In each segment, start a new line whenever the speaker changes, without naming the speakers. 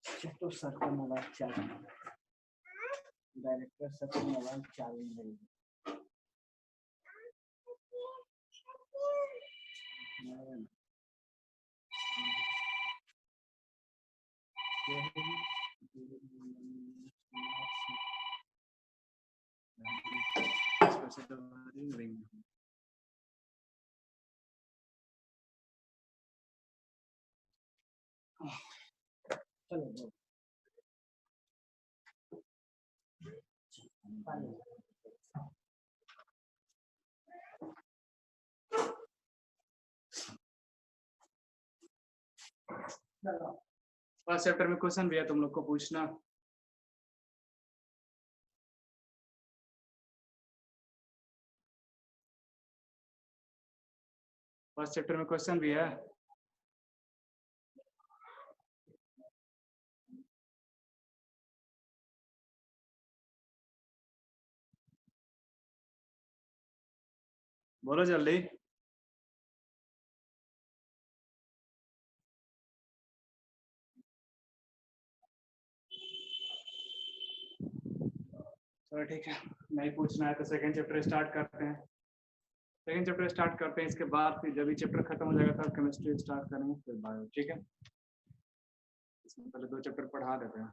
Chapter circle वाला चाल director circle वाला चाल नहीं चलो
फर्स्ट चैप्टर में क्वेश्चन भी है तुम लोग को पूछना। फर्स्ट चैप्टर में क्वेश्चन भी है। बोलो जल्दी। चलो ठीक है, नहीं पूछना है तो सेकंड चैप्टर स्टार्ट करते हैं। सेकंड चैप्टर स्टार्ट करते हैं, इसके बाद फिर जब ये चैप्टर खत्म हो जाएगा तब केमिस्ट्री स्टार्ट करेंगे, फिर बायो। ठीक है, इसमें पहले 2 चैप्टर पढ़ा देते हैं।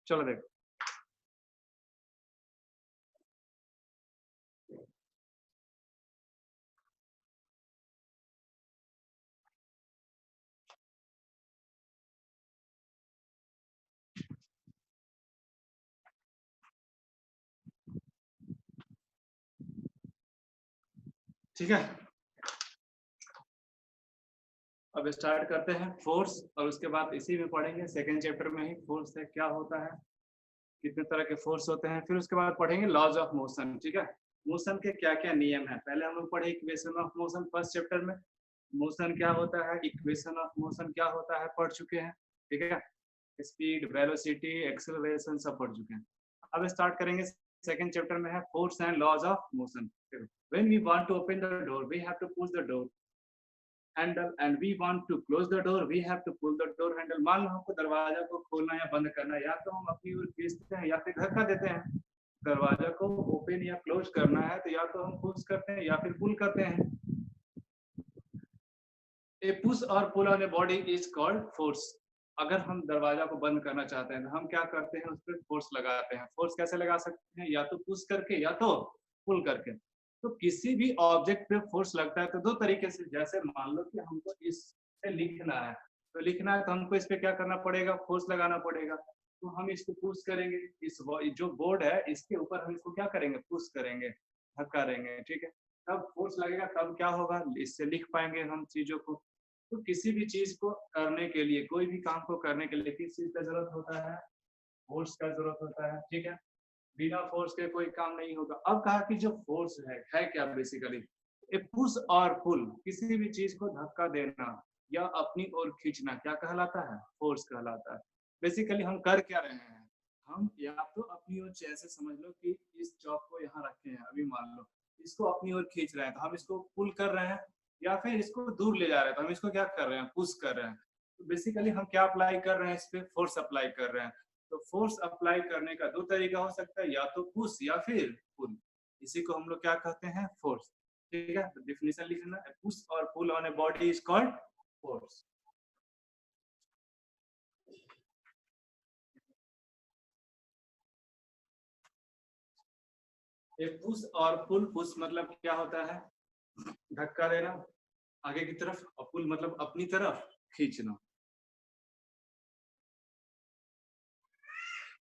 चलो देखो, ठीक है। अब स्टार्ट करते हैं फोर्स, और उसके बाद इसी में पढ़ेंगे सेकंड चैप्टर में ही फोर्स है क्या होता है, कितने तरह के फोर्स होते हैं। फिर उसके बाद पढ़ेंगे लॉज ऑफ मोशन। ठीक है, मोशन के क्या क्या नियम है। पहले हम लोग पढ़े equation of motion first chapter में, मोशन क्या होता है, इक्वेशन ऑफ मोशन क्या होता है पढ़ चुके हैं। ठीक है, स्पीड, वेलोसिटी, एक्सेलरेशन सब पढ़ चुके हैं। अब स्टार्ट करेंगे सेकंड चैप्टर में है force and laws of motion. When we want to open the door we have to push the door handle and we want to close the door we have to pull the door handle. मान लो हमको दरवाजा को खोलना या बंद करना, या तो हम अपनी ओर खींचते हैं या फिर धक्का देते हैं। दरवाजा को ओपन या क्लोज करना है तो या तो हम पुश करते हैं या फिर पुल करते हैं। ए पुश और pull on a body is called force. अगर हम दरवाजा को बंद करना चाहते हैं तो हम क्या करते हैं, उस पर फोर्स लगाते हैं। फोर्स कैसे लगा सकते हैं, या तो पुश करके या तो पुल करके। तो किसी भी ऑब्जेक्ट पे फोर्स लगता है तो 2 तरीके से, जैसे मान लो कि हमको इससे लिखना है, तो लिखना है तो हमको इस पे क्या करना पड़ेगा, फोर्स लगाना पड़ेगा। तो हम इसको पुश करेंगे, इस जो बोर्ड है इसके ऊपर हम इसको क्या करेंगे, पुश करेंगे, धक्का देंगे। ठीक है, तब फोर्स लगेगा, तब क्या होगा, इससे लिख पाएंगे हम चीजों को। तो किसी भी चीज को करने के लिए, कोई भी काम को करने के लिए किस चीज का जरूरत होता है, फोर्स का जरूरत होता है। ठीक है, बिना फोर्स के कोई काम नहीं होगा। अब कहा कि जो फोर्स है क्या, बेसिकली ए पुश और पुल, किसी भी चीज को धक्का देना या अपनी ओर खींचना क्या कहलाता है, फोर्स कहलाता है। बेसिकली हम कर क्या रहे हैं, हम या तो अपनी ओर, जैसे समझ लो कि इस चौक को यहाँ रखे हैं, अभी मान लो इसको अपनी ओर खींच रहे हैं तो हम इसको पुल कर रहे हैं, या फिर इसको दूर ले जा रहे हैं तो हम इसको क्या कर रहे हैं, पुश कर रहे हैं। तो बेसिकली हम क्या अप्लाई कर रहे हैं, इस पे फोर्स अप्लाई कर रहे हैं। तो फोर्स अप्लाई करने का 2 तरीका हो सकता है, या तो पुश या फिर पुल। इसी को हम लोग क्या कहते हैं, फोर्स। ठीक है, तो डिफिनेशन लिखना है, पुश और pull on a body is called force. ये पुश और पुल, पुश मतलब क्या होता है, धक्का देना आगे की तरफ, और पुल मतलब अपनी तरफ खींचना।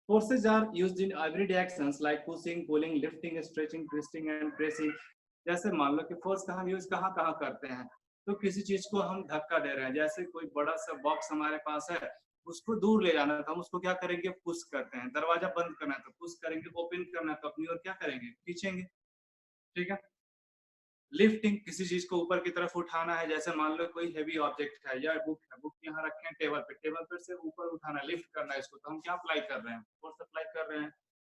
Forces are used in everyday actions like pushing, pulling, lifting, stretching, twisting and pressing. जैसे मान लो कि फोर्स का हम यूज कहाँ कहाँ करते हैं, तो किसी चीज को हम धक्का दे रहे हैं, जैसे कोई बड़ा सा बॉक्स हमारे पास है, उसको दूर ले जाना था, हम उसको क्या करेंगे, पुश करते हैं। दरवाजा बंद करना है तो पुश करेंगे, ओपन करना है तो अपनी ओर क्या करेंगे, खींचेंगे। ठीक है। लिफ्टिंग, किसी चीज को ऊपर की तरफ उठाना है, जैसे मान लो कोई हेवी ऑब्जेक्ट है या बुक है, बुक यहाँ रखे हैं टेबल पे, टेबल पर से ऊपर उठाना, लिफ्ट करना है इसको, तो हम क्या अप्लाई कर रहे हैं, फोर्स अप्लाई कर रहे हैं।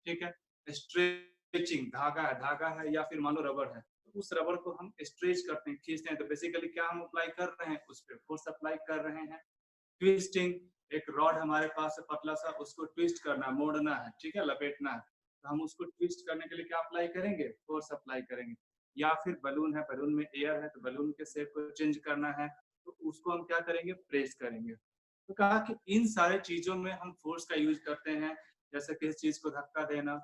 ठीक है। स्ट्रेचिंग, धागा है या फिर मान लो रबर है, तो उस रबर को हम स्ट्रेच करते हैं, खींचते हैं, तो बेसिकली क्या हम अप्लाई कर रहे हैं, उस पर फोर्स अप्लाई कर रहे हैं। ट्विस्टिंग, एक रॉड हमारे पास है पतला सा, उसको ट्विस्ट करना है, मोड़ना है, ठीक है, लपेटना है, तो हम उसको ट्विस्ट करने के लिए क्या अप्लाई करेंगे, फोर्स अप्लाई करेंगे। या फिर बलून है, बलून में एयर है, तो बलून के शेप को चेंज करना है, तो उसको हम क्या करेंगे, प्रेस करेंगे। तो कहा कि इन सारे चीजों में हम फोर्स का यूज करते हैं, जैसे किसी चीज को धक्का देना,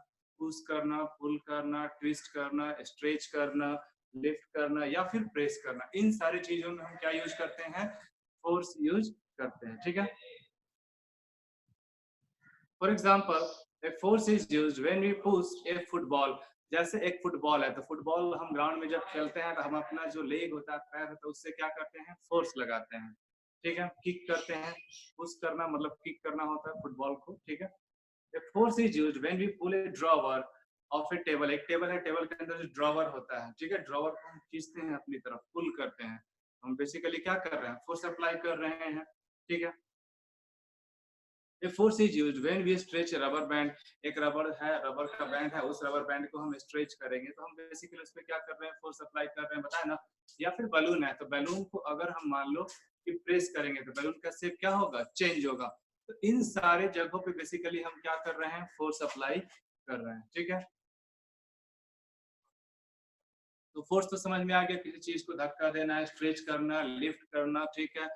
पुश करना, पुल करना, ट्विस्ट करना, स्ट्रेच करना, लिफ्ट करना या फिर प्रेस करना, इन सारी चीजों में हम क्या यूज करते हैं, फोर्स यूज करते हैं। ठीक है। For example, a force is used when we push a football. जैसे एक फुटबॉल है, तो फुटबॉल हम ग्राउंड में जब खेलते हैं तो हम अपना जो लेग होता है, पैर होता है, उससे क्या करते हैं, फोर्स लगाते हैं। ठीक है। किक करते हैं, पुश करना मतलब किक करना होता है फुटबॉल को। ठीक है। A force is used when we pull a drawer of a table. एक टेबल है, टेबल के अंदर जो ड्रॉवर होता है, ठीक है, ड्रॉवर को हम खींचते हैं अपनी तरफ, पुल करते हैं, हम बेसिकली क्या कर रहे हैं, फोर्स अप्लाई कर रहे हैं। ठीक है। A force is used when we stretch a rubber band। एक रबर है, रबर का बैंड है, उस रबर बैंड को हम स्ट्रेच करेंगे, तो हम बेसिकली उस पर क्या कर रहे हैं, फोर्स अप्लाई कर रहे हैं, बताया ना। या फिर बलून है, तो बलून को अगर हम मान लो कि प्रेस करेंगे तो बलून का शेप क्या होगा, चेंज होगा। तो इन सारे जगहों पे बेसिकली हम क्या कर रहे हैं, फोर्स अप्लाई कर रहे हैं। ठीक है। तो फोर्स तो समझ में आ गया, किसी चीज को धक्का देना, स्ट्रेच करना, लिफ्ट करना, ठीक है,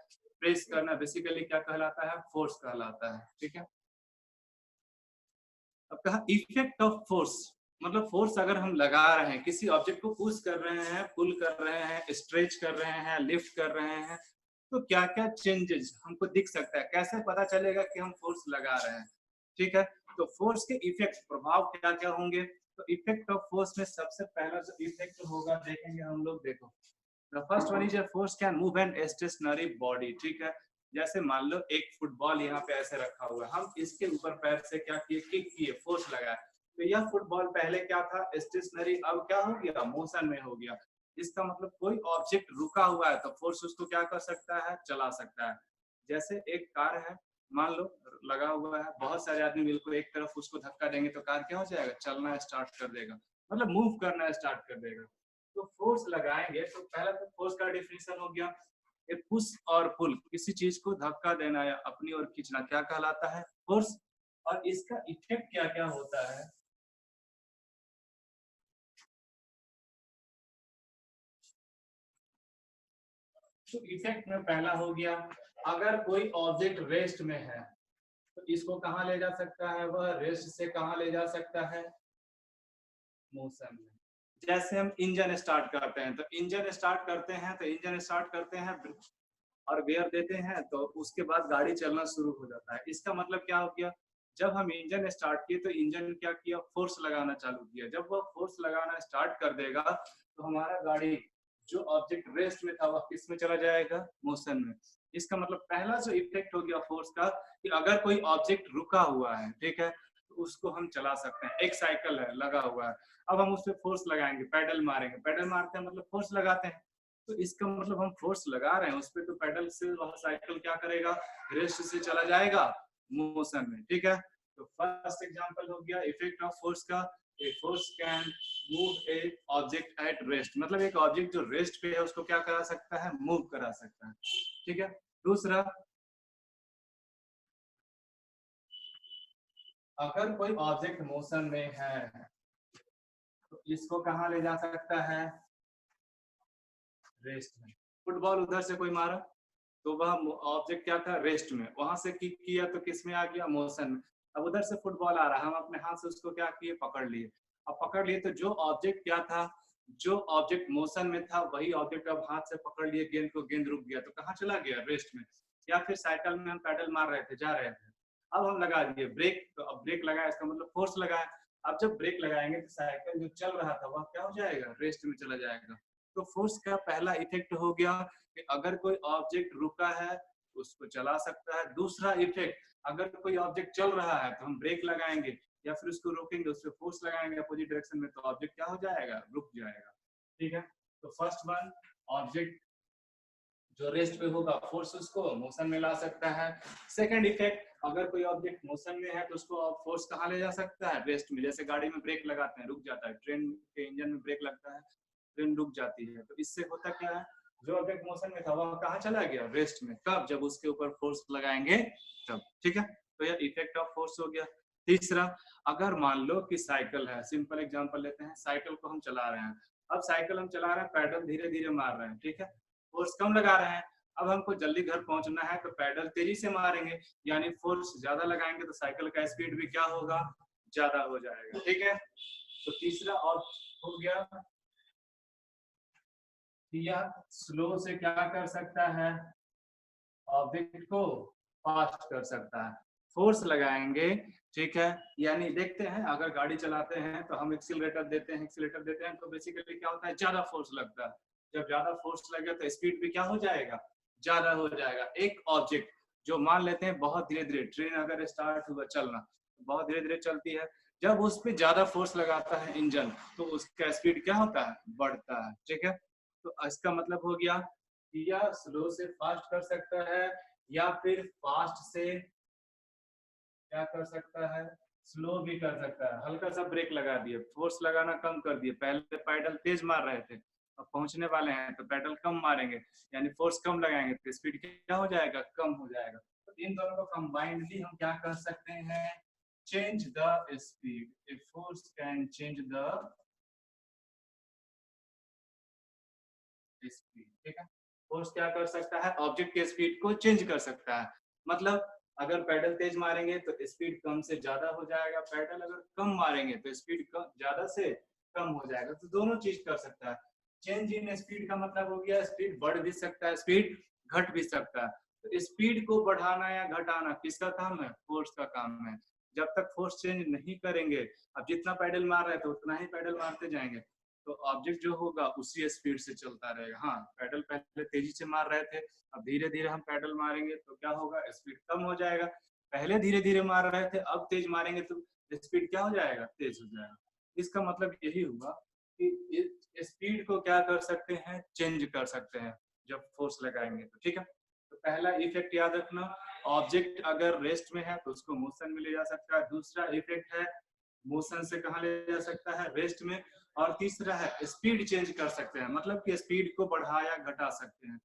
प्रेस करना, बेसिकली क्या कहलाता है, फोर्स कहलाता है। ठीक है। अब कहा इफेक्ट ऑफ फोर्स, मतलब फोर्स अगर हम लगा रहे हैं, किसी ऑब्जेक्ट को पुश कर रहे हैं, पुल कर रहे हैं, स्ट्रेच कर रहे हैं, लिफ्ट कर रहे हैं, तो क्या क्या चेंजेस हमको दिख सकता है, कैसे पता चलेगा कि हम फोर्स लगा रहे हैं। ठीक है। तो फोर्स के इफेक्ट, प्रभाव क्या क्या होंगे, तो इफेक्ट ऑफ फोर्स में सबसे पहला जो इफेक्ट होगा देखेंगे हम लोग, देखो the first one is a force can move an stationary body. ठीक है। जैसे मान लो एक फुटबॉल यहाँ पे ऐसे रखा हुआ है, हम इसके ऊपर पैर से क्या किए, किक किए, फोर्स लगाया, तो यह फुटबॉल पहले क्या था, स्टेशनरी, अब क्या हो गया, मोशन में हो गया। इसका मतलब कोई ऑब्जेक्ट रुका हुआ है तो फोर्स उसको क्या कर सकता है, चला सकता है। जैसे एक कार है, मान लो लगा हुआ है, बहुत सारे आदमी मिलकर एक तरफ उसको धक्का देंगे तो कार क्या हो जाएगा, चलना स्टार्ट कर देगा, मतलब मूव करना स्टार्ट कर देगा। तो फोर्स लगाएंगे, तो पहला तो फोर्स का डिफिनेशन हो गया, ये पुश और पुल, किसी चीज को धक्का देना या अपनी ओर खींचना, क्या कहलाता है, फोर्स। और इसका इफेक्ट क्या क्या होता है, तो इफेक्ट में पहला हो गया, अगर कोई ऑब्जेक्ट रेस्ट में है तो इसको कहाँ ले जा सकता है, वह रेस्ट से कहाँ ले जा सकता है, मोशन में। जैसे हम इंजन स्टार्ट करते हैं, तो इंजन स्टार्ट करते हैं, तो इंजन स्टार्ट करते हैं और गियर देते हैं, तो उसके बाद गाड़ी चलना शुरू हो जाता है। इसका मतलब क्या हो गया, जब हम इंजन स्टार्ट किए तो इंजन क्या किया, फोर्स लगाना चालू किया, जब वह फोर्स लगाना स्टार्ट कर देगा तो हमारा गाड़ी जो ऑब्जेक्ट रेस्ट में था वह किस में चला जाएगा, मोशन में। इसका मतलब पहला जो इफेक्ट हो गया फोर्स का, कि अगर कोई ऑब्जेक्ट रुका हुआ है, ठीक है, तो उसको हम चला सकते हैं। एक साइकिल है, लगा हुआ है, अब हम उस पर फोर्स लगाएंगे, पैडल मारेंगे, पैडल मारते हैं मतलब फोर्स लगाते हैं, तो इसका मतलब हम फोर्स लगा रहे हैं उस पर, तो पैडल से वह साइकिल क्या करेगा, रेस्ट से चला जाएगा मोशन में। ठीक है। तो फर्स्ट एग्जांपल हो गया इफेक्ट ऑफ फोर्स का, ए force can move A object at rest, मतलब एक ऑब्जेक्ट जो रेस्ट पे है उसको क्या करा सकता है, मूव करा सकता है। ठीक है। दूसरा, अगर कोई ऑब्जेक्ट मोशन में है तो इसको कहाँ ले जा सकता है, रेस्ट में। फुटबॉल उधर से कोई मारा तो वह ऑब्जेक्ट क्या था, रेस्ट में, वहां से किक किया तो किस में आ गया, मोशन में। अब उधर से फुटबॉल आ रहा है, हम अपने हाथ से उसको क्या किए, पकड़ लिए, अब पकड़ लिए तो जो ऑब्जेक्ट क्या था, जो ऑब्जेक्ट मोशन में था वही ऑब्जेक्ट अब हाथ से पकड़ लिए गेंद को, गेंद रुक गया तो कहाँ चला गया, रेस्ट में। या फिर साइकिल में हम पैडल मार रहे थे, जा रहे थे, अब हम लगा दिए ब्रेक, तो अब ब्रेक लगाया इसका मतलब फोर्स लगाया। अब जब ब्रेक लगाएंगे तो साइकिल जो चल रहा था वह क्या हो जाएगा, रेस्ट में चला जाएगा। तो फोर्स का पहला इफेक्ट हो गया कि अगर कोई ऑब्जेक्ट रुका है उसको चला सकता है। दूसरा इफेक्ट, अगर कोई ऑब्जेक्ट चल रहा है तो हम ब्रेक लगाएंगे या फिर उसको रोकेंगे, उस पर फोर्स लगाएंगे अपोजिट डायरेक्शन में, तो ऑब्जेक्ट क्या हो जाएगा, रुक जाएगा। ठीक है, तो फर्स्ट वन, ऑब्जेक्ट जो रेस्ट पे होगा फोर्स उसको मोशन में ला सकता है। सेकंड इफेक्ट, अगर कोई ऑब्जेक्ट मोशन में है तो उसको फोर्स कहाँ ले जा सकता है, रेस्ट में। जैसे गाड़ी में ब्रेक लगाते हैं, रुक जाता है, ट्रेन के इंजन में ब्रेक लगता है, ट्रेन रुक जाती है। तो इससे होता क्या है, जो ऑब्जेक्ट मोशन में था वह कहाँ चला गया, रेस्ट में। कब, जब उसके ऊपर फोर्स लगाएंगे तब। ठीक है, तो यह इफेक्ट ऑफ फोर्स हो गया। तीसरा, अगर मान लो कि साइकिल है, सिंपल एग्जांपल लेते हैं, साइकिल को हम चला रहे हैं। अब साइकिल हम चला रहे हैं, पैडल धीरे धीरे मार रहे हैं, ठीक है, फोर्स कम लगा रहे हैं। अब हमको जल्दी घर पहुंचना है तो पैडल तेजी से मारेंगे, यानी फोर्स ज्यादा लगाएंगे तो साइकिल का स्पीड भी क्या होगा, ज्यादा हो जाएगा। ठीक है, तो तीसरा और हो गया, यह स्लो से क्या कर सकता है, ऑब्जेक्ट को फास्ट कर सकता है। फोर्स लगाएंगे, ठीक है, यानी देखते हैं अगर गाड़ी चलाते हैं तो हम एक्सीलरेटर देते हैं तो बेसिकली क्या होता है, ज्यादा फोर्स लगता है। जब ज्यादा फोर्स लगे तो स्पीड भी क्या हो जाएगा, ज्यादा हो जाएगा। एक ऑब्जेक्ट जो मान लेते हैं बहुत धीरे धीरे, ट्रेन अगर स्टार्ट हुआ चलना बहुत धीरे धीरे चलती है, जब उस पर ज्यादा फोर्स लगाता है इंजन तो उसका स्पीड क्या होता है, बढ़ता है। ठीक है, तो इसका मतलब हो गया कि यह स्लो से फास्ट कर सकता है या फिर फास्ट से क्या कर सकता है, स्लो भी कर सकता है। हल्का सा ब्रेक लगा दिए, फोर्स लगाना कम कर दिए, पहले पैडल तेज मार रहे थे, अब पहुंचने वाले हैं तो पैडल कम मारेंगे, यानी फोर्स कम लगाएंगे तो स्पीड क्या हो जाएगा, कम हो जाएगा। तो इन दोनों को कंबाइंडली हम क्या कर सकते हैं, change the speed. A force can change the speed. ठीक है, फोर्स क्या कर सकता है, ऑब्जेक्ट के स्पीड को चेंज कर सकता है। मतलब अगर पैडल तेज मारेंगे तो स्पीड कम से ज्यादा हो जाएगा, पैडल अगर कम मारेंगे तो स्पीड ज्यादा से कम हो जाएगा। तो दोनों चीज कर सकता है। चेंज इन स्पीड का मतलब हो गया स्पीड बढ़ भी सकता है, स्पीड घट भी सकता है। तो स्पीड को बढ़ाना या घटाना किसका काम है, फोर्स का काम है। जब तक फोर्स चेंज नहीं करेंगे, अब जितना पैडल मार रहे थे उतना ही पैडल मारते जाएंगे, तो ऑब्जेक्ट जो होगा उसी स्पीड से चलता रहेगा। हाँ, पैडल पहले तेजी से मार रहे थे, अब धीरे धीरे हम पैडल मारेंगे तो क्या होगा, स्पीड कम हो जाएगा। पहले धीरे धीरे मार रहे थे, अब तेज मारेंगे तो स्पीड क्या हो जाएगा, तेज हो जाएगा। इसका मतलब यही हुआ कि स्पीड को क्या कर सकते हैं, चेंज कर सकते हैं जब फोर्स लगाएंगे तो। ठीक है, तो पहला इफेक्ट याद रखना, ऑब्जेक्ट अगर रेस्ट में है तो उसको मोशन में ले जा सकता है। दूसरा इफेक्ट है, मोशन से कहाँ ले जा सकता है, रेस्ट में। और तीसरा है स्पीड चेंज कर सकते हैं, मतलब कि स्पीड को बढ़ा या घटा सकते हैं,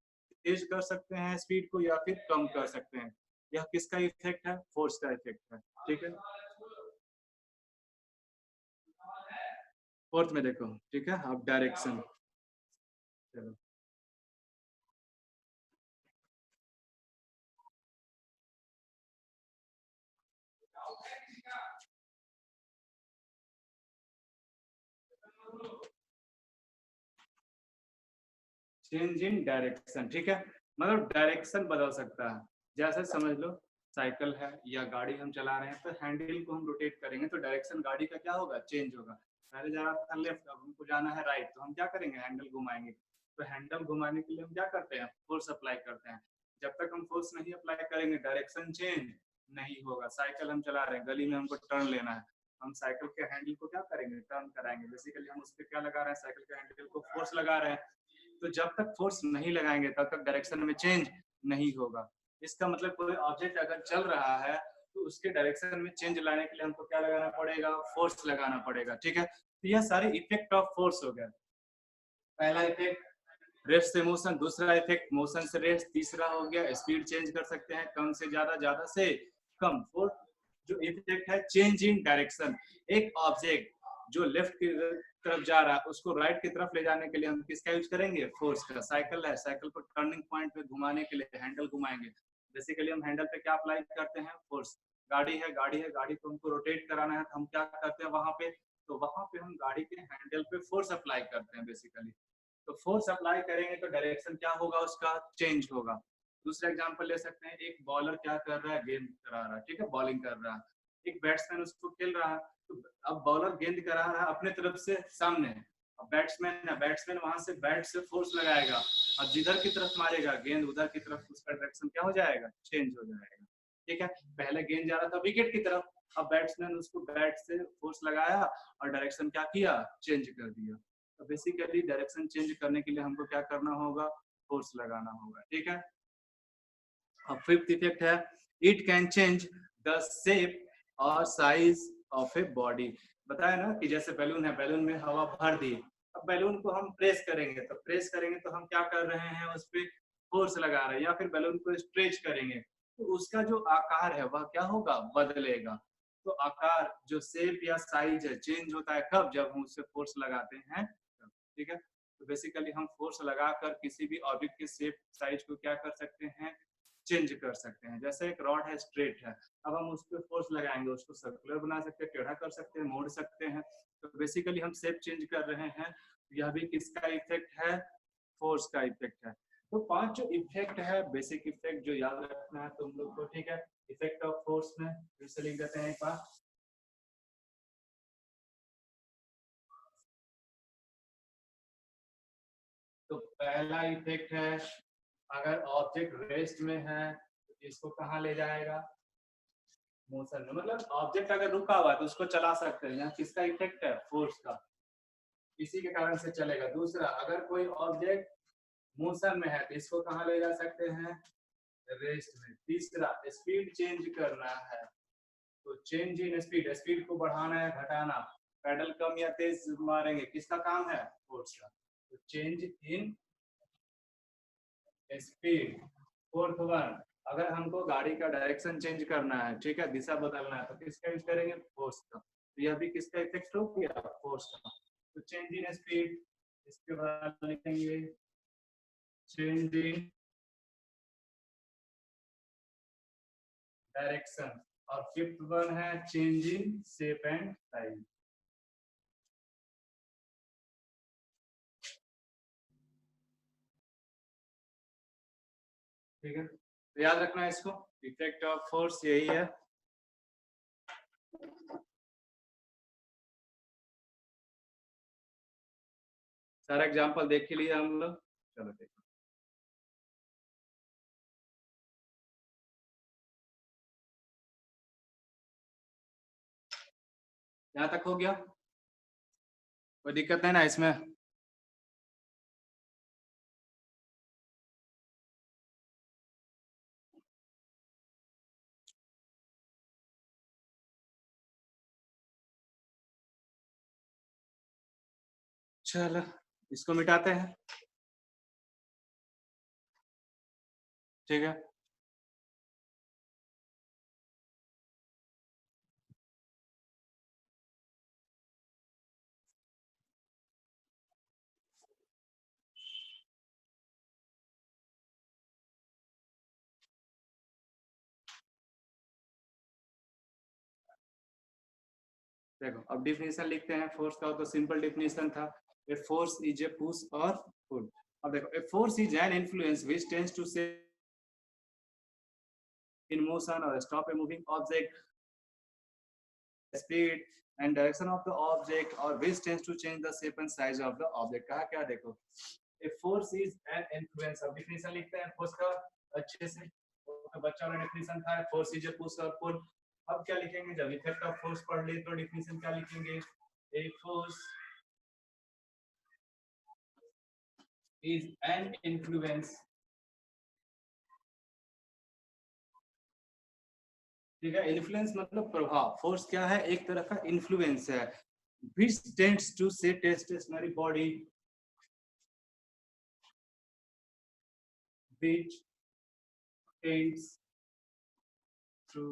तेज कर सकते हैं स्पीड को या फिर कम कर सकते हैं। यह किसका इफेक्ट है, फोर्स का इफेक्ट है। ठीक है, फोर्थ में देखो, ठीक है, अब डायरेक्शन। चलो, चेंज इन डायरेक्शन। ठीक है, मतलब डायरेक्शन बदल सकता है। जैसे समझ लो साइकिल है या गाड़ी हम चला रहे हैं तो हैंडल को हम रोटेट करेंगे तो डायरेक्शन गाड़ी का क्या होगा, चेंज होगा। पहले जा रहा था लेफ्ट, अब हमको जाना है राइट, तो हम क्या करेंगे, हैंडल घुमाएंगे। तो हैंडल घुमाने के लिए हम क्या करते हैं, फोर्स अप्लाई करते हैं। जब तक हम फोर्स नहीं अप्लाई करेंगे डायरेक्शन चेंज नहीं होगा। साइकिल हम चला रहे हैं, गली में हमको टर्न लेना है, हम साइकिल के हैंडल को क्या करेंगे, टर्न कराएंगे। बेसिकली हम उस पर क्या लगा रहे हैं, साइकिल के हैंडल को फोर्स लगा रहे हैं। तो जब तक फोर्स नहीं लगाएंगे तब तक डायरेक्शन में चेंज नहीं होगा। इसका मतलब कोई ऑब्जेक्ट अगर चल रहा है तो उसके डायरेक्शन में चेंज लाने के लिए हमको क्या लगाना पड़ेगा, फोर्स लगाना पड़ेगा। ठीक है, तो यह सारे इफेक्ट ऑफ फोर्स हो गए। पहला इफेक्ट रेस्ट से मोशन, दूसरा इफेक्ट मोशन से रेस्ट, तीसरा हो गया स्पीड चेंज कर सकते हैं, कम से ज्यादा, ज्यादा से कम। फोर्थ जो इफेक्ट है, चेंज इन डायरेक्शन। एक ऑब्जेक्ट जो लेफ्ट की तरफ जा रहा है उसको राइट की तरफ ले जाने के लिए हम किसका यूज करेंगे, फोर्स का। साइकिल है, साइकिल को टर्निंग पॉइंट पे घुमाने के लिए हैंडल घुमाएंगे, बेसिकली हम हैंडल पे क्या अप्लाई करते हैं, फोर्स। गाड़ी है, गाड़ी को हमको रोटेट कराना है तो हम क्या करते हैं, वहां पे तो वहां पे हम गाड़ी के हैंडल पे फोर्स अप्लाई करते हैं बेसिकली। तो फोर्स अप्लाई करेंगे तो डायरेक्शन क्या होगा, उसका चेंज होगा। दूसरा एग्जांपल ले सकते हैं, एक बॉलर क्या कर रहा है, गेंद करा रहा है, ठीक है, बॉलिंग कर रहा है, एक बैट्समैन उसको खेल रहा है, तो अब बॉलर गेंद करा रहा है अपने तरफ से सामने, अब बैट्समैन है, बैट्समैन वहां से बैट से फोर्स लगाएगा, अब जिधर की तरफ मारेगा गेंद उधर की तरफ उसका डायरेक्शन क्या हो जाएगा, चेंज हो जाएगा। ठीक है, पहले गेंद जा रहा था विकेट की तरफ, अब बैट्समैन उसको बैट से फोर्स लगाया और डायरेक्शन क्या किया, चेंज कर दिया। तो बेसिकली डायरेक्शन चेंज करने के लिए हमको क्या करना होगा, फोर्स लगाना होगा। ठीक है, अब फिफ्थ इफेक्ट है, it can change the shape और साइज ऑफ ए बॉडी। बताया ना कि जैसे बैलून है, बैलून में हवा भर दी, अब बैलून को हम प्रेस करेंगे, तो प्रेस करेंगे तो हम क्या कर रहे हैं, उस पर फोर्स लगा रहे हैं, या फिर बैलून को स्ट्रेच करेंगे तो उसका जो आकार है वह क्या होगा, बदलेगा। तो आकार जो शेप या साइज है चेंज होता है कब, जब हम उससे फोर्स लगाते हैं तब। ठीक है, तो बेसिकली हम फोर्स लगाकर किसी भी ऑब्जेक्ट के शेप साइज को क्या कर सकते हैं, चेंज कर सकते हैं। जैसे एक रॉड है, स्ट्रेट है, अब हम उस पर फोर्स लगाएंगे, उसको सर्कुलर बना सकते हैं, टेढ़ा कर सकते हैं, मोड़ सकते हैं। तो बेसिकली हम शेप चेंज कर रहे हैं, यह भी किसका इफेक्ट है, फोर्स का इफेक्ट है। तो 5 जो इफेक्ट है, बेसिक इफेक्ट जो याद रखना है तुम लोग को। ठीक है, इफेक्ट ऑफ फोर्स में फिर से लिख देते हैं एक बार। तो पहला इफेक्ट है, अगर ऑब्जेक्ट रेस्ट में है तो इसको कहाँ ले जाएगा, मोशन में, मतलब ऑब्जेक्ट अगर रुका हुआ है तो उसको चला सकते हैं, यहाँ किसका इफेक्ट है, फोर्स का, इसी के कारण से चलेगा। दूसरा, अगर कोई ऑब्जेक्ट मोशन में है तो इसको कहाँ ले जा सकते हैं, रेस्ट में। तीसरा, स्पीड चेंज करना है तो चेंज इन स्पीड, स्पीड को बढ़ाना है घटाना, पैडल कम या तेज मारेंगे, किसका काम है, फोर्स का। तो change in speed. Fourth one, अगर हमको गाड़ी का डायरेक्शन चेंज करना है, ठीक है, दिशा बदलना है, तो किसका यूज करेंगे, फोर्स का। तो यह भी किसका इफेक्ट हो गया, फोर्स का। तो चेंज इन स्पीड, इसके बाद लिखेंगे चेंज इन डायरेक्शन, और फिफ्थ वन है change in shape and size. ठीक है, तो याद रखना है इसको, इफेक्ट ऑफ फोर्स यही है। सारा एग्जांपल देख के लिए हम लोग, चलो देखो, यहाँ तक हो गया, कोई दिक्कत नहीं ना इसमें। चलो इसको मिटाते हैं। ठीक है, देखो अब डिफिनेशन लिखते हैं फोर्स का, तो सिंपल डिफिनेशन था, a force is a push और पुल। अब देखो, a force is an influence which tends to set in motion और stop a moving object speed and direction of the object और which tends to change the shape and size of the object. कहा क्या, देखो a force is an influence. अब definition लिखते हैं force का अच्छे से, तो बच्चा वाला डिफिनेशन था, फोर्स इज ए पुश और पुल। अब क्या लिखेंगे, जब इफेक्ट ऑफ फोर्स पढ़ ले तो डिफिनेशन क्या लिखेंगे, a force is an influence, ठीक है, इन्फ्लुएंस मतलब प्रभाव, फोर्स क्या है, एक तरह का इन्फ्लुएंस है, which tends to set a stationary body, which tends to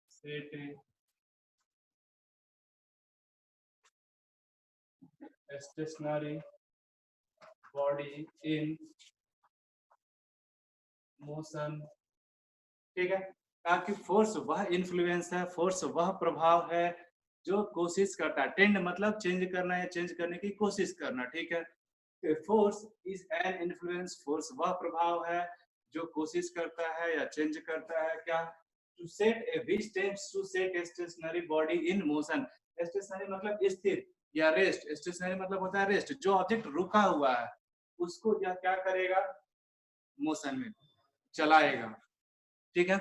set a stationary body in motion। ठीक है, ताकि फोर्स वह इन्फ्लुएंस है, फोर्स वह प्रभाव है जो कोशिश करता है, टेंड मतलब चेंज करना या चेंज करने की कोशिश करना, ठीक है। Force is an influence, force वह प्रभाव है जो कोशिश करता है या चेंज करता है क्या, to set a which tends to set a stationary body in motion. Stationary मतलब स्थिर या रेस्ट, स्टेशनरी मतलब होता है रेस्ट, जो ऑब्जेक्ट रुका हुआ है उसको यह क्या करेगा, मोशन में चलाएगा, ठीक है।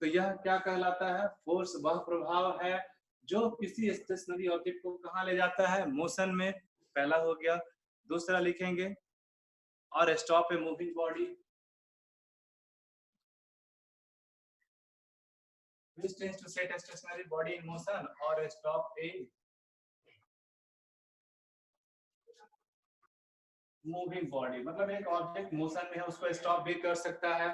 तो यह क्या कहलाता है, फोर्स वह प्रभाव है जो किसी स्टेशनरी ऑब्जेक्ट को कहाँ ले जाता है, मोशन में, पहला हो गया। दूसरा लिखेंगे और stop a moving body, which tends to set a stationary body in motion or stop a moving body, मतलब एक ऑब्जेक्ट मोशन में है उसको स्टॉप भी कर सकता है।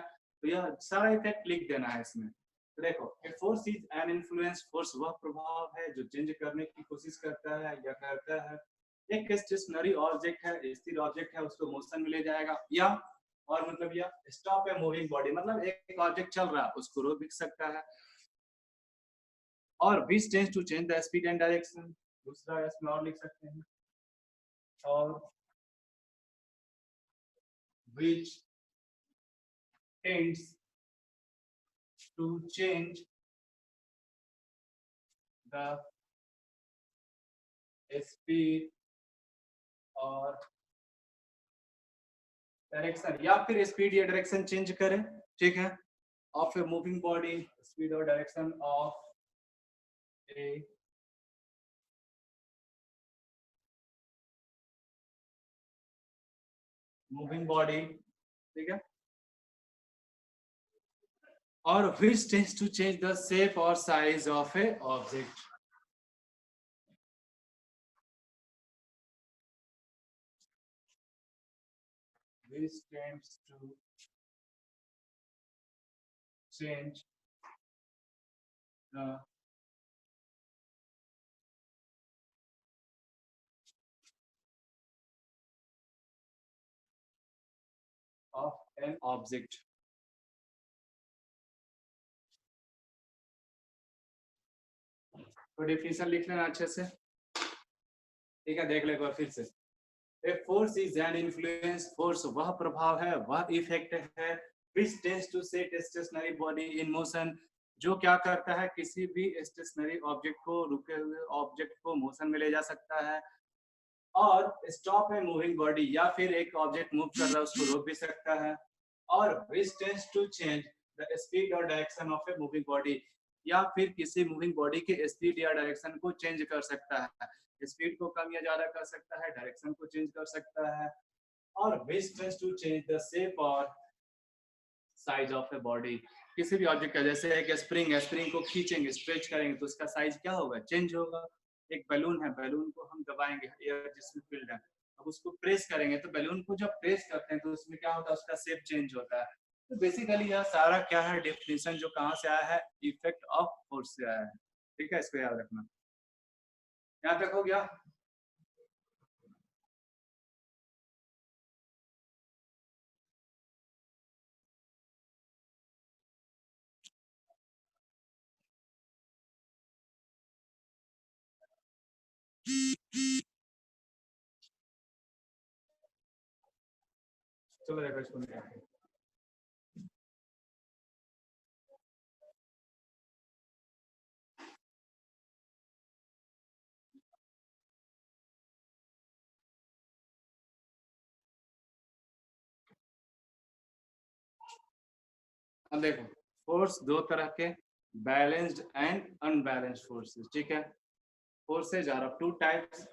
तो यह सारा इफेक्ट लिख देना है इसमें। तो देखो, a force is an influence, force वह प्रभाव है जो चेंज करने की कोशिश करता है या करता है। एक स्टेशनरी ऑब्जेक्ट है, स्थिर ऑब्जेक्ट है, उसको मोशन में ले जाएगा, या और मतलब यह स्टॉप ए मूविंग बॉडी मतलब एक ऑब्जेक्ट चल रहा है उसको रोक भी सकता है। और which tends to change the speed and direction, दूसरा इसमें और लिख सकते हैं, और which tends to change the speed और डायरेक्शन, या फिर स्पीड या डायरेक्शन चेंज करें, ठीक है, of a moving body, speed और direction of a moving body, ठीक है। और which tends to change the shape or size of a object, which tends to change the of an object। तो definition लिख लेना अच्छे से, ठीक है, देख ले एक बार फिर से। ए force is an influence, force वह प्रभाव है, वह इफेक्ट है, which tends to set a stationary body in motion, जो क्या करता है, किसी भी स्टेशनरी ऑब्जेक्ट को, रुके हुए ऑब्जेक्ट को मोशन में ले जा सकता है। और स्टॉप ए मूविंग बॉडी, या फिर एक ऑब्जेक्ट मूव कर रहा है उसको रोक भी सकता है। और which tends to change the speed और direction of a moving body, या फिर किसी मूविंग बॉडी के स्पीड या डायरेक्शन को चेंज कर सकता है, स्पीड को कम या ज्यादा कर सकता है, डायरेक्शन को चेंज कर सकता है। और which tends to change the shape और साइज ऑफ ए बॉडी, किसी भी ऑब्जेक्ट का, जैसे एक स्प्रिंग है, स्प्रिंग को खींचेंगे, स्ट्रेच करेंगे तो उसका साइज क्या होगा, चेंज होगा। एक बैलून है, बैलून को हम दबाएंगे, एयर जिसमें फिल्ड है, अब उसको प्रेस करेंगे तो बैलून को जब प्रेस करते हैं तो उसमें क्या होता है, उसका शेप चेंज होता है। तो बेसिकली यह सारा क्या है, डेफिनेशन जो कहाँ से आया है, इफेक्ट ऑफ फोर्स से आया है, ठीक है, इसको याद रखना। यहाँ तक हो गया। चलो देखो इसको निकालते हैं। अब देखो, फोर्स दो तरह के, बैलेंस्ड एंड अनबैलेंस्ड फोर्सेस, ठीक है। Forces are of two types,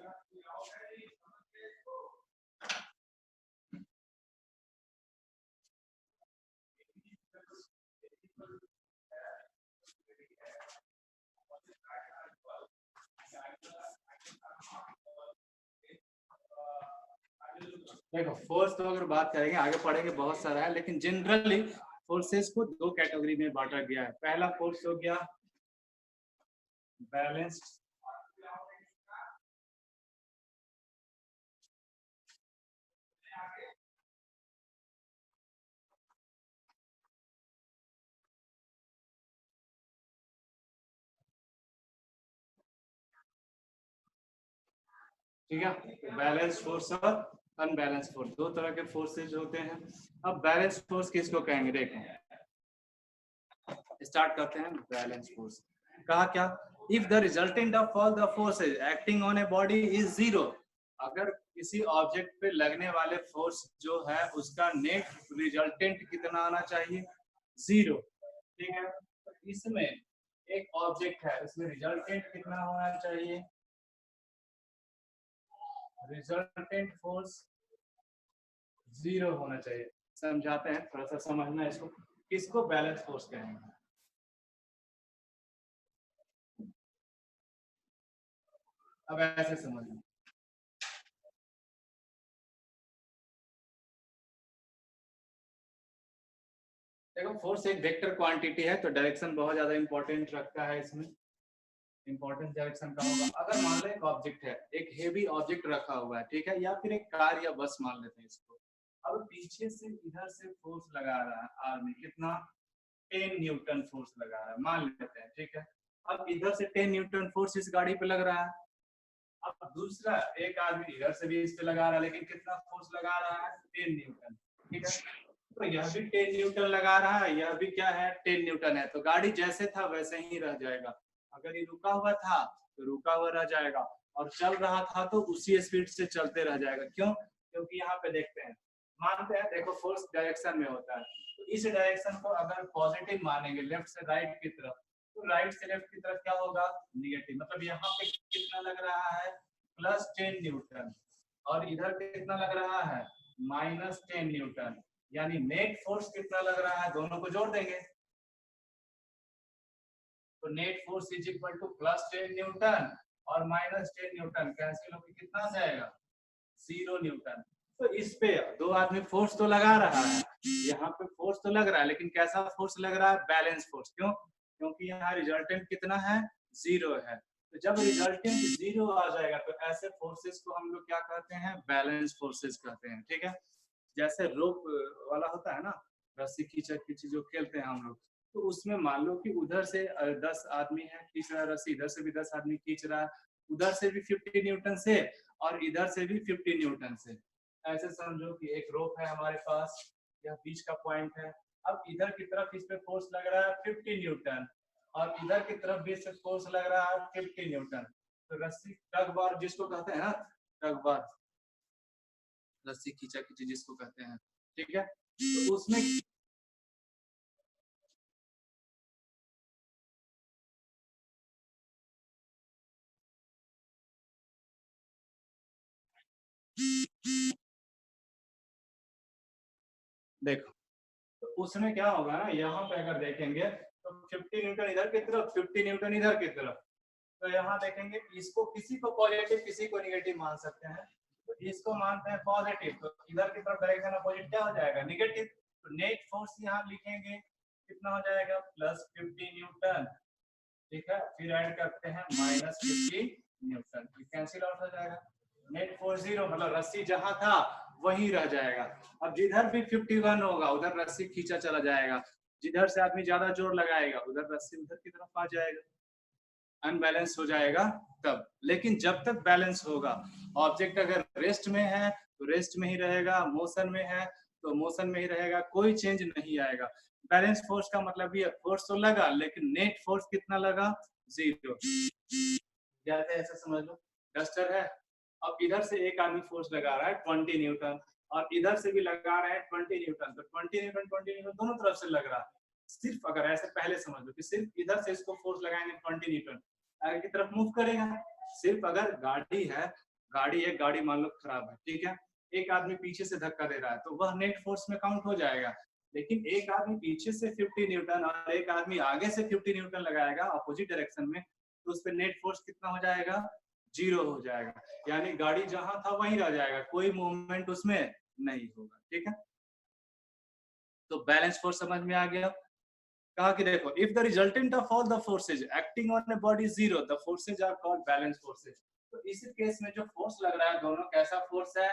देखो फोर्स तो अगर बात करेंगे आगे पढ़ेंगे बहुत सारा है, लेकिन जनरली फोर्सेस को दो कैटेगरी में बांटा गया है। पहला फोर्स हो गया बैलेंस्ड, ठीक है। बैलेंस फोर्स और अनबैलेंस फोर्स, दो तरह के फोर्सेज होते हैं। अब बैलेंस फोर्स किसको कहेंगे, देखो स्टार्ट करते हैं। बैलेंस फोर्स कहा क्या, if the resultant of all the forces acting on a body is zero, अगर किसी ऑब्जेक्ट पे लगने वाले फोर्स जो है उसका नेट रिजल्टेंट कितना आना चाहिए, जीरो। ठीक है, तो इसमें एक ऑब्जेक्ट है, इसमें रिजल्टेंट कितना होना चाहिए, रिजल्टेंट फोर्स जीरो होना चाहिए। समझाते हैं, थोड़ा सा समझना है इसको, किसको बैलेंस फोर्स कहेंगे। अब ऐसे समझना, देखो फोर्स एक वेक्टर क्वांटिटी है, तो डायरेक्शन बहुत ज्यादा इंपॉर्टेंट रखता है इसमें। इंपॉर्टेंट डायरेक्शन का होगा, अगर मान लो एक ऑब्जेक्ट है, एक हेवी ऑब्जेक्ट रखा हुआ है, ठीक है, या फिर एक कार या बस मान लेते हैं इसको, अब पीछे से इधर से फोर्स लगा रहा है आदमी, कितना 10 न्यूटन फोर्स लगा रहा है मान लेते हैं, ठीक है। अब इधर से 10 न्यूटन फोर्स इस गाड़ी पे लग रहा है, अब दूसरा एक आदमी इधर से भी इस पे लगा रहा है, लेकिन कितना फोर्स लगा रहा है, 10 न्यूटन, ठीक है। तो यह भी 10 न्यूटन लगा रहा है, यह भी क्या है, 10 न्यूटन है, तो गाड़ी जैसे था वैसे ही रह जाएगा। अगर ये रुका हुआ था तो रुका हुआ रह जाएगा, और चल रहा था तो उसी स्पीड से चलते रह जाएगा। क्यों, क्योंकि यहाँ पे देखते हैं, मानते हैं देखो फोर्स डायरेक्शन में होता है, तो इस डायरेक्शन को अगर पॉजिटिव मानेंगे लेफ्ट से राइट की तरफ, तो राइट से लेफ्ट की तरफ क्या होगा, निगेटिव। मतलब यहाँ पे कितना लग रहा है, +10 न्यूटन, और इधर कितना लग रहा है, -10 न्यूटन। यानी नेट फोर्स कितना लग रहा है, दोनों को जोड़ देंगे, तो net force is equal to +10 newton और -10 न्यूटन, कैंसिल होकर कितना आ जाएगा, 0 न्यूटन। तो इस पे दो आदमी फोर्स तो लगा रहा है, यहाँ पे फोर्स तो लग रहा है, लेकिन कैसा फोर्स लग रहा है, बैलेंस फोर्स। क्यों, क्योंकि यहाँ रिजल्टेंट कितना है, 0 है। तो जब रिजल्टेंट 0 आ जाएगा तो ऐसे फोर्सेस को हम लोग क्या कहते हैं, बैलेंस फोर्सेस कहते हैं। ठीक है, जैसे रोप वाला होता है ना, रस्सी खींचा खींची जो खेलते हैं हम लोग, तो उसमें मान लो कि उधर से 10 आदमी है खींच रहा है रस्सी, इधर से भी 10 आदमी खींच रहा है, उधर से भी 50 न्यूटन से और इधर से भी 50 न्यूटन से। ऐसे समझो कि एक रोप है हमारे पास, यह बीच का पॉइंट है। अब इधर की तरफ इस पे फोर्स लग रहा है 50 न्यूटन, और इधर की तरफ भी इस फोर्स लग रहा है 50 न्यूटन। तो रस्सी टग बार जिसको कहते हैं ना, टग बार, रस्सी खींचा खींची जिसको कहते हैं, ठीक है। तो उसमें देखो, तो उसमें क्या होगा ना, यहाँ पे अगर देखेंगे तो 50 न्यूटन इधर की तरफ, 50 न्यूटन इधर की तरफ। तो यहाँ देखेंगे इसको किसी को पॉजिटिव किसी को निगेटिव मान सकते हैं, तो इसको मानते हैं पॉजिटिव, तो इधर की तरफ डायरेक्शन अपोजिट क्या हो जाएगा, निगेटिव। तो नेट फोर्स यहाँ लिखेंगे कितना हो जाएगा, +50 न्यूटन, ठीक है। फिर ऐड करते हैं -50 न्यूटन, कैंसिल आउट हो जाएगा। नेट फोर्स 0, मतलब रस्सी जहां था वहीं रह जाएगा। अब जिधर भी 51 होगा उधर रस्सी खींचा चला जाएगा, जिधर से आदमी ज्यादा जोर लगाएगा उधर रस्सी उधर की तरफ आ जाएगा, अनबैलेंस हो जाएगा तब। लेकिन जब तक बैलेंस होगा, ऑब्जेक्ट अगर रेस्ट में है तो रेस्ट में ही रहेगा, मोशन में है तो मोशन में ही रहेगा, कोई चेंज नहीं आएगा। बैलेंस फोर्स का मतलब ये, फोर्स तो लगा लेकिन नेट फोर्स कितना लगा, 0। जैसे ऐसे समझ लो, डस्टर है, अब इधर से एक आदमी फोर्स लगा रहा है 20 न्यूटन, और इधर से भी लगा रहा है 20 न्यूटन, तो 20 न्यूटन 20 न्यूटन दोनों तरफ से लग रहा है। सिर्फ अगर ऐसे पहले समझ लो कि सिर्फ इधर से इसको फोर्स लगाएंगे 20 न्यूटन, आगे की तरफ मूव करेगा। सिर्फ अगर गाड़ी है, एक गाड़ी मान लो खराब है, ठीक है, एक आदमी पीछे से धक्का दे रहा है तो वह नेट फोर्स में काउंट हो जाएगा। लेकिन एक आदमी पीछे से 50 न्यूटन और एक आदमी आगे से 50 न्यूटन लगाएगा अपोजिट डायरेक्शन में, तो उस पर नेट फोर्स कितना हो जाएगा, 0 हो जाएगा। यानी गाड़ी जहां था वहीं रह जाएगा, कोई मूवमेंट उसमें नहीं होगा। ठीक है, तो बैलेंस फोर्स समझ में आ गया। कहा कि देखो, if the resultant of all the forces acting on a body 0, the forces are called balance forces. तो इस केस में जो फोर्स लग रहा है दोनों कैसा फोर्स है,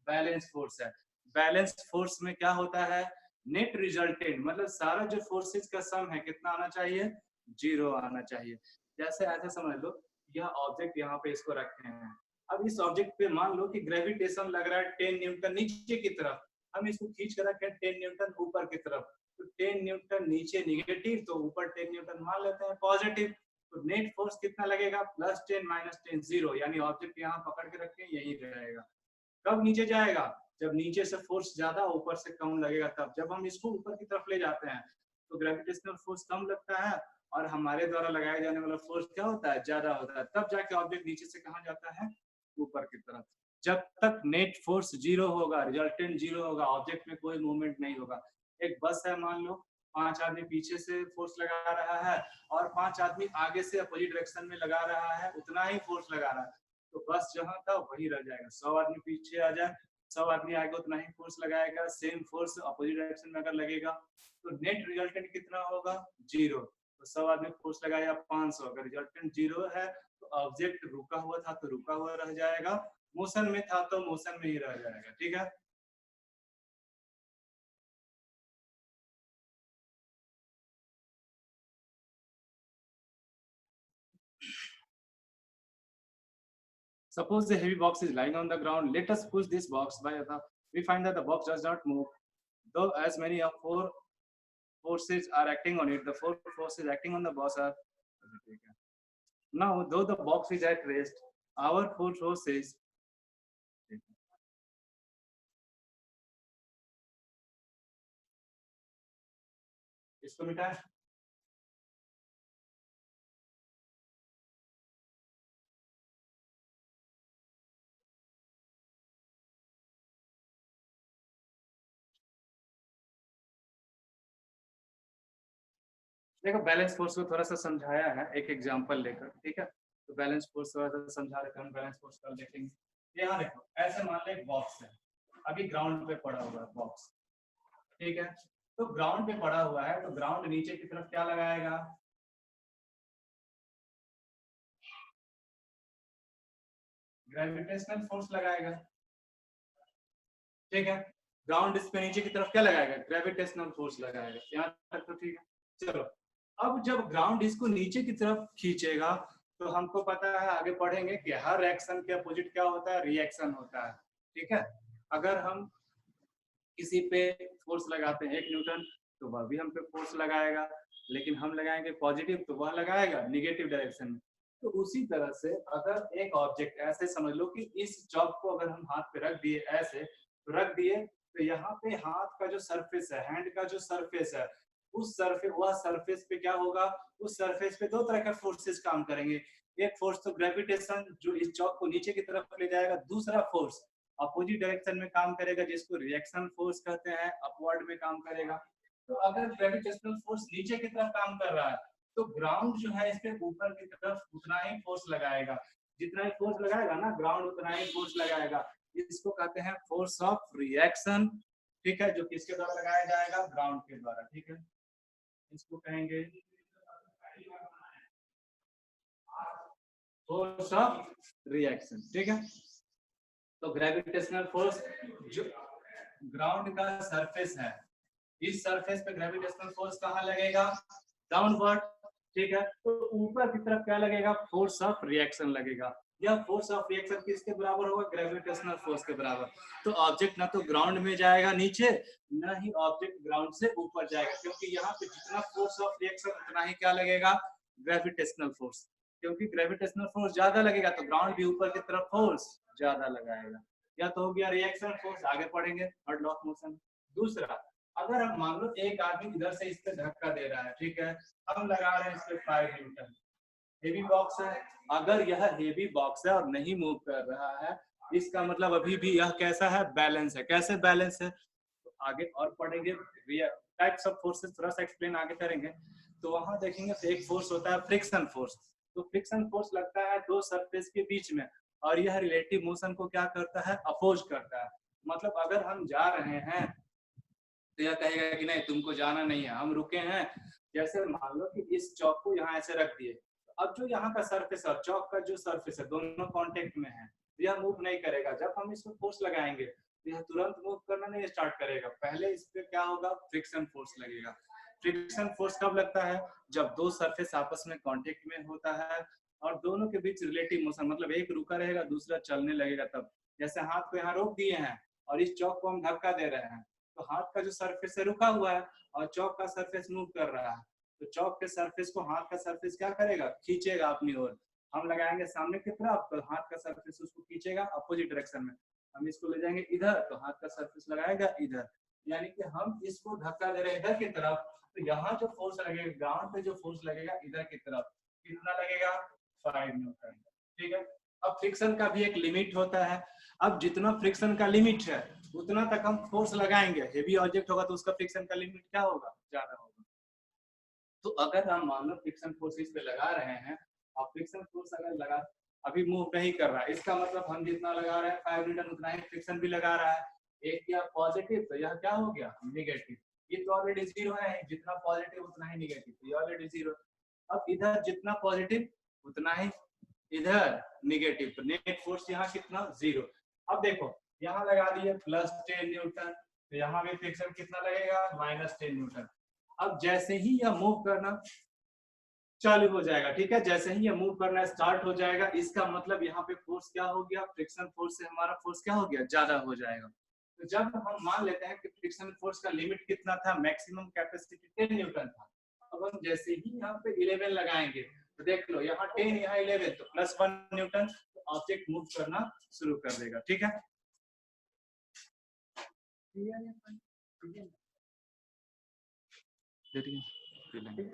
बैलेंस फोर्स है। बैलेंस फोर्स में क्या होता है, नेट रिजल्टेंट, मतलब सारा जो फोर्सेज का सम है कितना आना चाहिए, 0 आना चाहिए। जैसे ऐसे समझ लो, यह ऑब्जेक्ट यहाँ पे इसको रखे हैं, अब इस ऑब्जेक्ट पे मान लो कि ग्रेविटेशन लग रहा है 10 न्यूटन नीचे की तरफ, हम इसको खींच कर रखें 10 न्यूटन ऊपर की तरफ, तो 10 न्यूटन नीचे निगेटिव, तो ऊपर 10 न्यूटन मान लेते हैं पॉजिटिव, तो नेट फोर्स कितना लगेगा, +10 -10 0, यानी ऑब्जेक्ट यहाँ पकड़ के रखें यही रहेगा। कब नीचे जाएगा, जब नीचे से फोर्स ज्यादा ऊपर से कम लगेगा तब। जब हम इसको ऊपर की तरफ ले जाते हैं तो ग्रेविटेशनल फोर्स कम लगता है और हमारे द्वारा लगाया जाने वाला फोर्स क्या होता है, ज्यादा होता है, तब जाके ऑब्जेक्ट नीचे से कहाँ जाता है, ऊपर की तरफ। जब तक नेट फोर्स जीरो होगा, रिजल्टेंट जीरो होगा, ऑब्जेक्ट में कोई मूवमेंट नहीं होगा। एक बस है मान लो, 5 आदमी पीछे से फोर्स लगा रहा है और 5 आदमी आगे से अपोजिट डायरेक्शन में लगा रहा है, उतना ही फोर्स लगा रहा है, तो बस जहां था वही रह जाएगा। 100 आदमी पीछे आ जाए, 100 आदमी आगे उतना ही फोर्स लगाएगा, सेम फोर्स अपोजिट डायरेक्शन में अगर लगेगा तो नेट रिजल्टेंट कितना होगा, जीरो। तो 100 आदमी फोर्स लगाया 500, अगर रिजल्टेंट जीरो है तो ऑब्जेक्ट रुका हुआ था तो रुका हुआ रह जाएगा, मोशन में था तो मोशन में ही रह जाएगा। ठीक है, suppose the heavy box is lying on the ground, let us push this box by the, we find that the box does not move, though as many of 4 forces are acting on it, the 4 forces acting on the box are, now though the box is at rest, our 4 forces, इसको मिटाएं, देखो balance force को थोड़ा सा समझाया है एक example लेकर, ठीक है, तो बैलेंस फोर्स थोड़ा सा समझा देते हैं, बैलेंस फोर्स कल देखेंगे। यहाँ देखो ऐसे मान लो एक बॉक्स है, अभी ग्राउंड पे पड़ा हुआ है बॉक्स, ठीक है, तो ग्राउंड पे पड़ा हुआ है तो ग्राउंड नीचे की तरफ क्या लगाएगा, ग्रेविटेशनल फोर्स लगाएगा, ठीक है, ग्राउंड इस पे नीचे की तरफ क्या लगाएगा, ग्रेविटेशनल फोर्स लगाएगा, यहाँ तक तो ठीक है। चलो अब जब ग्राउंड इसको नीचे की तरफ खींचेगा तो हमको पता है, आगे पढ़ेंगे कि हर एक्शन के अपोजिट क्या होता है, रिएक्शन होता है, ठीक है। अगर हम किसी पे फोर्स लगाते हैं 1 न्यूटन तो वह भी हम पे फोर्स लगाएगा, लेकिन हम लगाएंगे पॉजिटिव तो वह लगाएगा निगेटिव डायरेक्शन में। तो उसी तरह से अगर एक ऑब्जेक्ट ऐसे समझ लो कि इस चॉक को अगर हम हाथ पे रख दिए ऐसे, तो रख दिए तो यहाँ पे हाथ का जो सरफेस है, हैंड का जो सरफेस है, उस सरफेस, वह सरफेस पे क्या होगा, उस सरफेस पे 2 तरह के फोर्सेस काम करेंगे। एक फोर्स तो ग्रेविटेशन जो इस चॉक को नीचे की तरफ ले जाएगा, दूसरा फोर्स अपोजिट डायरेक्शन में काम करेगा जिसको रिएक्शन फोर्स कहते हैं, अपवर्ड में काम करेगा। तो अगर ग्रेविटेशनल फोर्स नीचे की तरफ काम कर रहा है तो ग्राउंड जो है इस पे ऊपर की तरफ उतना ही फोर्स लगाएगा, जितना ही फोर्स लगाएगा ना ग्राउंड उतना ही फोर्स लगाएगा। इसको कहते हैं फोर्स ऑफ रिएक्शन, ठीक है, जो किसके द्वारा लगाया जाएगा, ग्राउंड के द्वारा, ठीक है, इसको कहेंगे फोर्स ऑफ रिएक्शन, ठीक है। तो ग्रेविटेशनल फोर्स जो ग्राउंड का सरफेस है, इस सरफेस पे ग्रेविटेशनल फोर्स कहाँ लगेगा, डाउनवर्ड, ठीक है, तो ऊपर की तरफ क्या लगेगा, फोर्स ऑफ रिएक्शन लगेगा। यह फोर्स ऑफ रिएक्शन किसके बराबर होगा, ग्रेविटेशनल फोर्स के बराबर। तो ऑब्जेक्ट ना तो ग्राउंड में जाएगा नीचे, ना ही ऑब्जेक्ट ग्राउंड से ऊपर जाएगा, क्योंकि यहाँ पे जितना फोर्स ऑफ रिएक्शन उतना ही क्या लगेगा, ग्रेविटेशनल फोर्स। क्योंकि ग्रेविटेशनल फोर्स ज्यादा लगेगा तो ग्राउंड भी ऊपर की तरफ फोर्स ज्यादा लगाएगा। या तो हो गया रिएक्शन फोर्स, आगे पढ़ेंगे थर्ड लॉ ऑफ मोशन। दूसरा, अगर हम मान लो एक आदमी इधर से इस पे धक्का दे रहा है, ठीक है, हम लगा रहे हैं इस पे 5 न्यूटन, हेवी बॉक्स है, अगर यह हेवी बॉक्स है और नहीं मूव कर रहा है, इसका मतलब अभी भी यह कैसा है, बैलेंस है। कैसे बैलेंस है, तो आगे और पढ़ेंगे, टाइप्स ऑफ फोर्सेस थोड़ा सा एक्सप्लेन आगे करेंगे। तो वहां देखेंगे तो एक फोर्स होता है फ्रिक्शन फोर्स, तो फ्रिक्शन फोर्स लगता है 2 सरफेस के बीच में और यह रिलेटिव मोशन को क्या करता है, अपोज करता है। मतलब अगर हम जा रहे हैं तो यह कहेगा कि नहीं तुमको जाना नहीं है, हम रुके हैं। जैसे मान लो कि इस चौक को यहाँ ऐसे रख दिए, अब जो यहाँ का सरफेस और चौक का जो सरफेस है दोनों कांटेक्ट में है, यह मूव नहीं करेगा। जब हम इसको फोर्स लगाएंगे तो यह तुरंत मूव करना नहीं स्टार्ट करेगा, पहले इस पे क्या होगा, फ्रिक्शन फोर्स लगेगा। फ्रिक्शन फोर्स कब लगता है, जब 2 सरफेस आपस में कांटेक्ट में होता है और दोनों के बीच रिलेटिव मोशन, मतलब एक रुका रहेगा दूसरा चलने लगेगा। तब जैसे हाथ को यहाँ रोक दिए हैं और इस चौक को हम धक्का दे रहे हैं, तो हाथ का जो सरफेस है रुका हुआ है और चौक का सरफेस मूव कर रहा है, तो चौक के सरफेस को हाथ का सरफेस क्या करेगा, खींचेगा अपनी ओर। हम लगाएंगे सामने की तरफ तो हाथ का सरफेस उसको खींचेगा अपोजिट डायरेक्शन में। हम इसको ले जाएंगे इधर तो हाथ का सरफेस लगाएगा इधर, यानी कि हम इसको धक्का दे रहे हैं इधर की तरफ, तो यहाँ जो फोर्स लगेगा ग्राउंड पे, जो फोर्स लगेगा इधर की तरफ, कितना लगेगा, 5 न्यूटन। ठीक है। अब फ्रिक्शन का भी एक लिमिट होता है। अब जितना फ्रिक्शन का लिमिट है उतना तक हम फोर्स लगाएंगे। हेवी ऑब्जेक्ट होगा तो उसका फ्रिक्शन का लिमिट क्या होगा, ज्यादा होगा। तो अगर हम मान लो फ्रिक्शन फोर्स इस पे लगा रहे हैं और फ्रिक्शन फोर्स अगर लगा अभी मूव नहीं कर रहा है, इसका मतलब हम जितना लगा रहे हैं 5 न्यूटन उतना ही फ्रिक्शन भी लगा रहा है। एक किया पॉजिटिव तो यह क्या हो गया, नेगेटिव। ये तो ऑलरेडी जीरो है, जितना पॉजिटिव उतना ही नेगेटिव, तो ये ऑलरेडी जीरो। अब इधर जितना पॉजिटिव उतना ही इधर नेगेटिव, तो नेट फोर्स यहाँ कितना, जीरो। अब देखो यहाँ लगा दिए +10 न्यूटन, तो यहाँ भी फ्रिक्शन कितना लगेगा, -10 न्यूटन। अब जैसे ही यह मूव करना चालू हो जाएगा, ठीक है, जैसे ही ये मूव करना स्टार्ट हो जाएगा, इसका मतलब यहाँ पे फोर्स क्या हो गया, फ्रिक्शन फोर्स से हमारा फोर्स क्या हो गया, ज्यादा हो जाएगा। तो जब हम मान लेते हैं कि फ्रिक्शन फोर्स का लिमिट कितना था, मैक्सिमम कैपेसिटी 10 न्यूटन था। अब हम जैसे ही यहाँ पे 11 लगाएंगे तो देख लो यहाँ 10 यहाँ 11 तो +1 न्यूटन, तो ऑब्जेक्ट मूव करना शुरू कर देगा। ठीक है,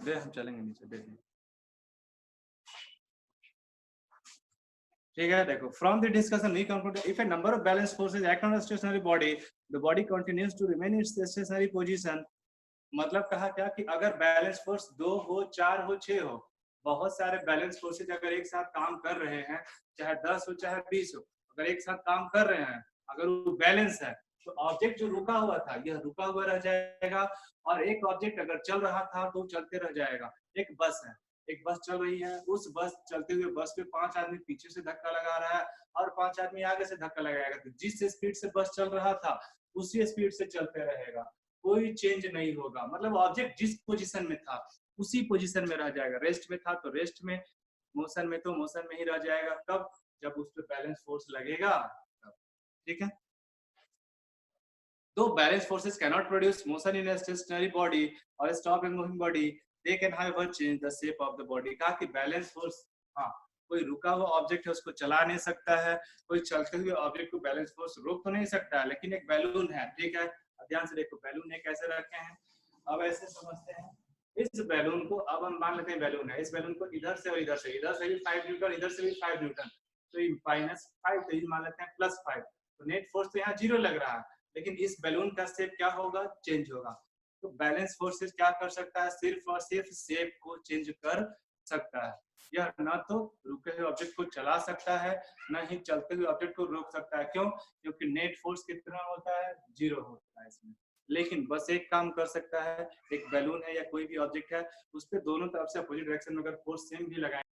दे हम चलेंगे नीचे, देखिए ठीक है। देखो from the discussion we conclude if a number of balance forces act on a stationary body the body continues to remain in stationary position. मतलब कहा क्या कि अगर बैलेंस फोर्स 2 हो, 4 हो, 6 हो, बहुत सारे बैलेंस फोर्सेज अगर एक साथ काम कर रहे हैं, चाहे 10 हो चाहे 20 हो, अगर एक साथ काम कर रहे हैं, अगर वो बैलेंस है तो ऑब्जेक्ट जो रुका हुआ था यह रुका हुआ रह जाएगा, और एक ऑब्जेक्ट अगर चल रहा था तो चलते रह जाएगा। एक बस है, एक बस चल रही है, उस बस चलते हुए बस पे 5 आदमी पीछे से धक्का लगा रहा है और 5 आदमी आगे से धक्का लगाएगा, तो जिस स्पीड से बस चल रहा था उसी स्पीड से चलते रहेगा, कोई चेंज नहीं होगा। मतलब ऑब्जेक्ट जिस पोजीशन में था उसी पोजीशन में रह जाएगा, रेस्ट में था तो रेस्ट में, मोशन में तो मोशन में ही रह जाएगा। कब, जब उस पे बैलेंस फोर्स लगेगा तब। ठीक है, तो balance forces cannot produce motion in a stationary body और stop a moving body, they can however change the shape of the body. कहा कि बैलेंस फोर्स, हाँ, कोई रुका हुआ ऑब्जेक्ट है उसको चला नहीं सकता है, कोई चलते हुए ऑब्जेक्ट को बैलेंस फोर्स रोक तो नहीं सकता है, लेकिन एक बैलून है, ठीक है, ध्यान से देखो बैलून एक कैसे रखे हैं। अब ऐसे समझते हैं इस बैलून को, अब हम मान लेते हैं बैलून है, इस बैलून को इधर से और इधर से भी 5 न्यूटन, इधर से भी 5 न्यूटन, तो -5, तो ये मान लेते हैं +5, तो नेट फोर्स तो यहाँ 0 लग रहा है, लेकिन इस बैलून का शेप क्या होगा, चेंज होगा। तो बैलेंस फोर्सेस क्या कर सकता है, सिर्फ और सिर्फ शेप को चेंज कर सकता है। यह ना तो रुके हुए ऑब्जेक्ट को चला सकता है, न ही चलते हुए ऑब्जेक्ट को रोक सकता है। क्यों, क्योंकि नेट फोर्स कितना होता है, 0 होता है इसमें। लेकिन बस एक काम कर सकता है, एक बैलून है या कोई भी ऑब्जेक्ट है, उस पर दोनों तरफ से अपोजिट डायरेक्शन में अगर फोर्स सेम भी लगाए